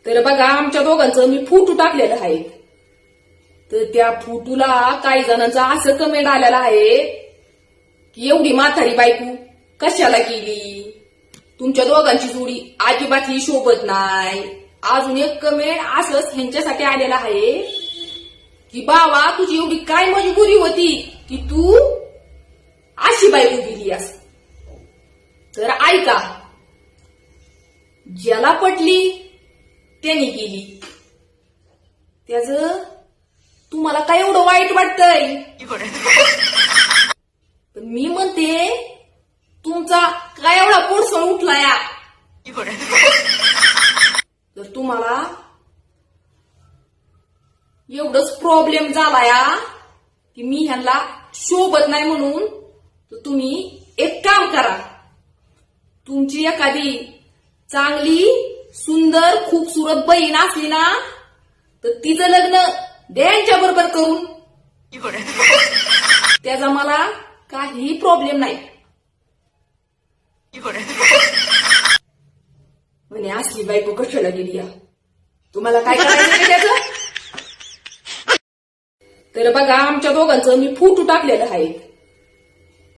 तर बघा आमच्या दोघांचं मी फोटो टाकलेलं आहे. तर त्या फोटोला काही जणांचा असं कमेंट आलेला आहे की एवढी म्हातारी बायको कशाला केली, तुमच्या दोघांची जोडी अजिबात ही शोभत नाही. अजून एक कमेंट असंच ह्यांच्यासाठी आलेला आहे की बाबा तुझी एवढी काय मजबुरी होती की तू अशी बायको केलीस. तर ऐका, ज्याला पटली त्यांनी केली, त्याच तुम्हाला काय एवढं वाईट वाटतंय. पण मी म्हणते तुमचा काय एवढा पोटसळ उठलाय. तर तुम्हाला एवढंच प्रॉब्लेम झालाय की मी ह्यांना शोभत नाही म्हणून, तर तुम्ही एक काम करा, तुमची एखादी चांगली सुंदर खूपसूरत बहीण असली ना तर तिचं लग्न द्यांच्या बरोबर करून, त्याचा मला काही प्रॉब्लेम नाही. म्हणे असली बायको कशाला गेली या, तुम्हाला काय करायचं त्याचं. तर बघा आमच्या दोघांचं मी फोटो टाकलेलं आहे.